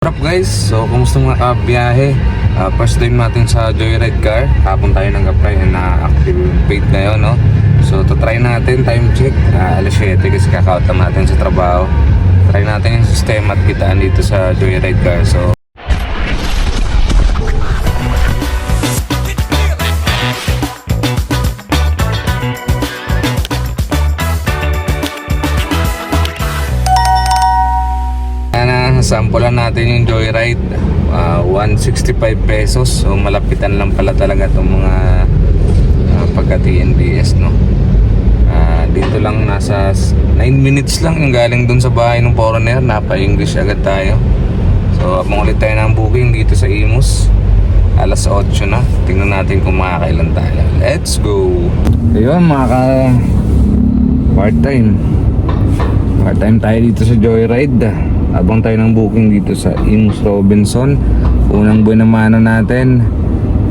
What's up guys? So, kumusta mga kabiyahe? First time natin sa Joyride car. Hapon tayo nag-apply na activate ngayon, no? So, try natin, time check. Alas 7 kasi kaka-out lang natin sa trabaho. Try natin yung sistema at kitaan dito sa Joyride car. So, sampulan natin yung Joyride, 165 pesos. So malapitan lang pala talaga itong mga pagka TNBS, no? Dito lang nasa 9 minutes lang yung galing dun sa bahay ng foreigner. Napa-English agad tayo. So abang ulit tayo ng booking dito sa Imus. Alas 8 na. Tingnan natin kung makakailan tayo. Let's go! Ayun mga part-time tayo dito sa Joyride. Abang tayo ng booking dito sa Imus Robinson. Unang buwan naman natin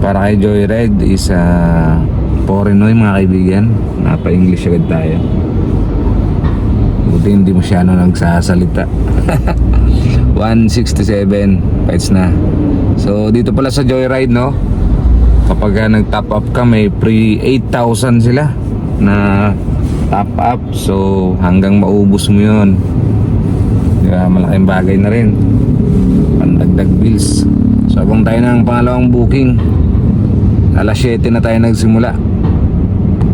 para kay Joyride is Porinoy, mga kaibigan. Napa-English agad tayo. Buti hindi masyado nagsasalita. 167 fights na. So dito pala sa Joyride, no, kapag nag-top up ka may free 8,000 sila na top up. So hanggang maubos mo yun, malaking bagay na rin, pandagdag bills. So abang tayo ng pangalawang booking. Alas 7 na tayo nagsimula.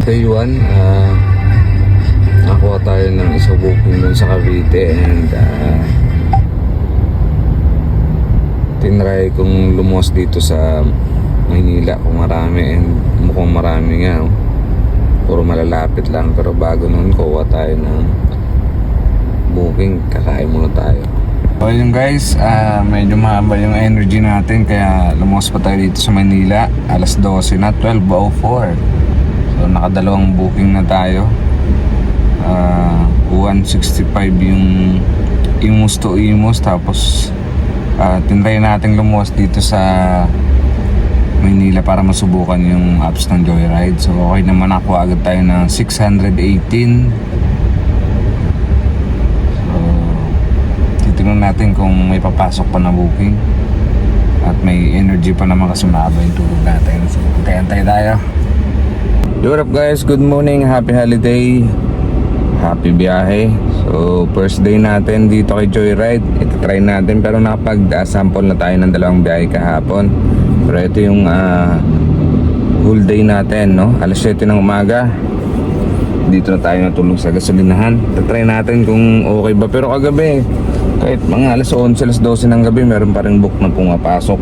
Day 1, nakuha tayo ng isang booking dun sa Cavite. And tinry kong lumos dito sa Maynila kung marami. And mukhang marami nga, puro malalapit lang. Pero bago nun kuha tayo ng booking, kakain muna tayo. So yun guys, medyo mahaba yung energy natin kaya lumos pa tayo dito sa Manila. Alas 12 na, 12:04. So nakadalawang booking na tayo. 165 yung Imus to Imus. Tapos tinry natin lumos dito sa Manila para masubukan yung apps ng Joyride. So okay naman, ako agad tayo ng 618. Tingnan natin kung may papasok pa na booking at may energy pa naman kasi mahaba yung tulog natin. So antay tayo. What up guys, good morning, happy holiday, happy biyahe. So first day natin dito kay Joyride. Ito try natin, pero nakapag-sample na tayo ng dalawang biyahe kahapon. Pero ito yung whole day natin, no? Alas 7 ng umaga dito na tayo natulog sa gasolinahan. Try natin kung okay ba. Pero kagabi kahit mga alas 11, alas 12 ng gabi, meron pa rin book na pumapasok.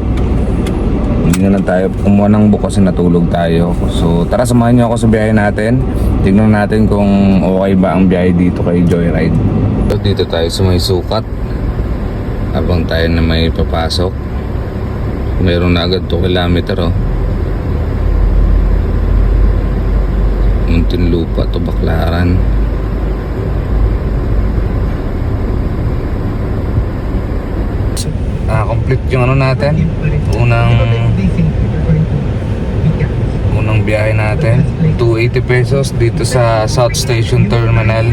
Hindi na lang tayo kumuha ng book kasi natulog tayo. So tara, samahan niyo ako sa biyahe natin. Tignan natin kung okay ba ang biyahe dito kay Joyride. So, dito tayo sa may sukat habang tayo na may papasok. Meron na agad 2 kilometer, oh. Muntinlupa to, Baclaran. Complete yung ano natin, unang biyahe natin, 280 pesos dito sa South Station Terminal.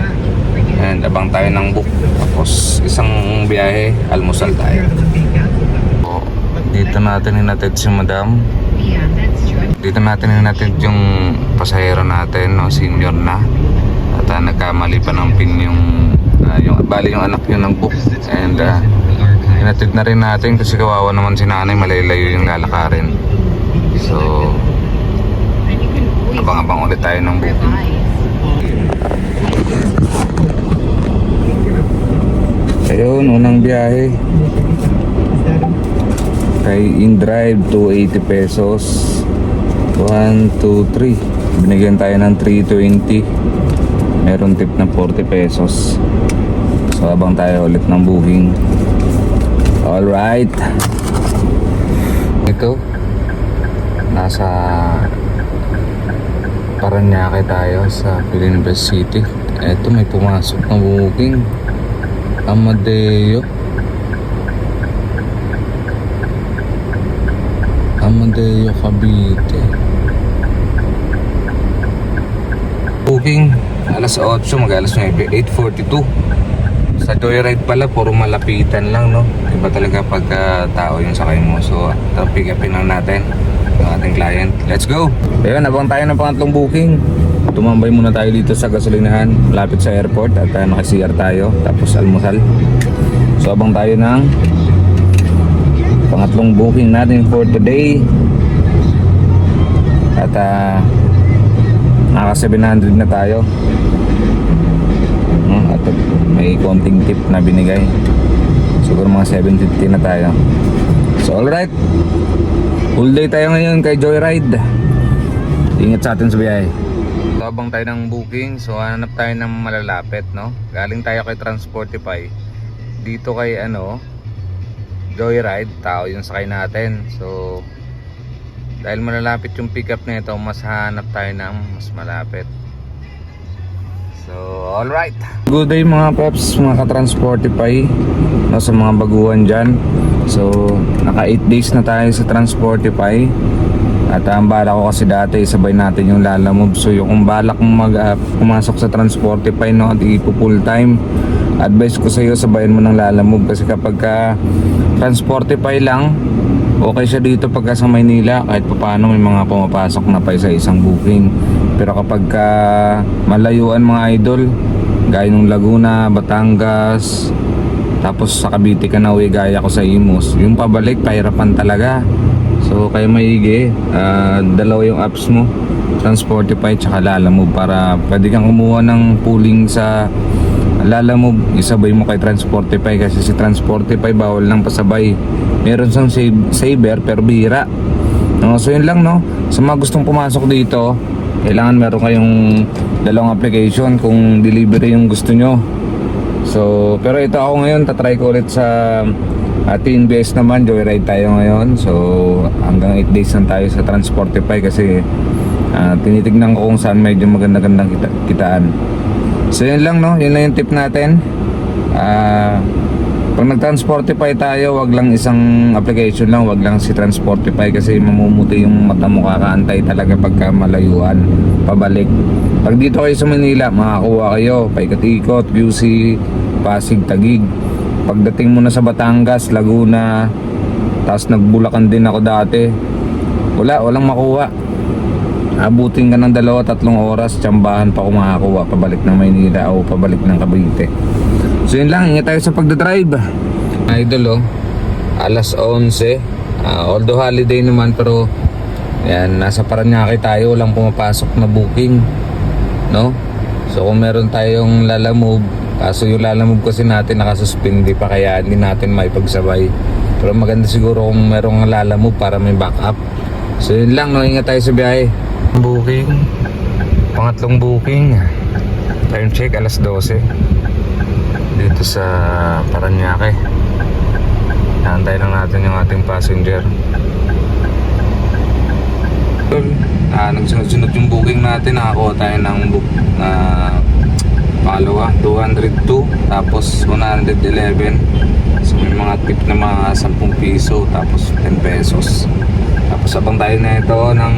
And abang tayo ng book. Tapos isang biyahe, almusal tayo. Dito natin hinatid si Madam. Dito natin hinatid yung pasahero natin, no, senior na. At nagkamali pa ng pin yung bali yung anak yun ng book. And hinatid na rin natin kasi kawawa naman si nanay, malalayo yung lalakarin. So abang-abang ulit tayo ng booking. Ayun, unang biyahe kay InDrive, 280 pesos. 1, 2, 3. Binigyan tayo ng 320. Meron tip na 40 pesos. So abang tayo ulit ng booking. Alright. Ito, nasa Paranaque tayo sa Pilipinas City. Ito, may pumasok na booking. Amadeo Cavite. Booking alas 8, mag-alas 9, 8:42. Sa Joyride pala, puro malapitan lang, no? Iba talaga pagka tao yung sakay mo. So, pick upin lang natin yung ating client. Let's go! Ayun, abang tayo ng pangatlong booking. Tumambay muna tayo dito sa gasolinahan, malapit sa airport. At naka-CR tayo, tapos almusal. So, abang tayo ng pangatlong booking natin for today. At naka 700 na tayo. At may konting tip na binigay. Siguro mga 750 na tayo. So alright, full day tayo ngayon kay Joyride. Ingat sa atin sa biyahe. So abang tayo ng booking, so hanap tayo ng malalapit, no? Galing tayo kay Transportify. Dito kay Joyride, tao yung sakay natin. So dahil malalapit yung pick up nito, mas hanap tayo ng mas malapit. So, alright. Good day mga peps, mga ka-Transportify, no, sa mga baguhan dyan. So, naka 8 days na tayo sa Transportify. At ang balak ko kasi dati, sabay natin yung Lalamove. So, yung kung balak mong pumasok sa Transportify, no, at ipo full time, advice ko sa iyo, sabayan mo ng Lalamove. Kasi kapag Transportify lang, okay siya dito pagka sa Maynila, kahit paano may mga pumapasok na pa sa isang booking. Pero kapag malayuan mga idol, gaya ng Laguna, Batangas, tapos sa Cavite ka na uwi gaya ko sa Imus, yung pabalik pahirapan talaga. So kaya maigi, dalawa yung apps mo, Transportify tsaka Lalamove, para pwede kang kumuha ng pooling sa Lalamove, isabay mo kay Transportify. Kasi si Transportify bawal lang pasabay, meron siyang saver pero bihira, no? So yun lang, no? Sa mga gustong pumasok dito, kailangan meron kayong dalawang application kung delivery yung gusto nyo. So pero ito ako ngayon, tatry ko ulit sa TNBS naman. Joyride tayo ngayon. So hanggang 8 days lang tayo sa Transportify kasi tinitignan ko kung saan medyo maganda-gandang kitaan. So yun lang, no? Yun lang yung tip natin. Pag nag-Transportify tayo, wag lang isang application lang, wag lang si Transportify kasi mamumuti yung mata mo, kakaantay talaga pagka malayuan pabalik. Pag dito kayo sa Manila, makakuha kayo paikot-ikot, QC, Pasig, Taguig. Pagdating mo na sa Batangas, Laguna, tapos nagbulakan din ako dati, walang makuha. Abutin ka ng 2-3 oras, tsambahan pa kung makakuha pabalik ng Maynila o pabalik ng Cavite. So yun lang, ingat tayo sa pagdadrive. Idol, alas 11. Although holiday naman, pero yan, nasa Paranaque tayo, walang pumapasok na booking, no? So kung meron tayong Lalamove, kaso yung Lalamove kasi natin nakasuspindi pa, kaya hindi natin maipagsabay. Pero maganda siguro kung merong Lalamove para may backup. So yun lang, no? Ingat tayo sa biyahe. Booking, pangatlong booking, time check alas 12 dito sa Paranaque. Hantay lang natin yung ating passenger. Nagsunod-sunod yung booking natin. Nakakuha tayo ng book na pangalawa, 202, tapos 111. So may mga tip na mga 10 piso, tapos 10 pesos. Tapos abang tayo na ito ng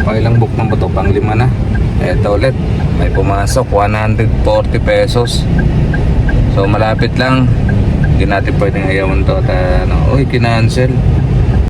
ilang book ng bato, pang 5 na. Ito ulit, may pumasok 140 pesos. So malapit lang, hindi natin pwedeng ayawan to at uy, kinancel.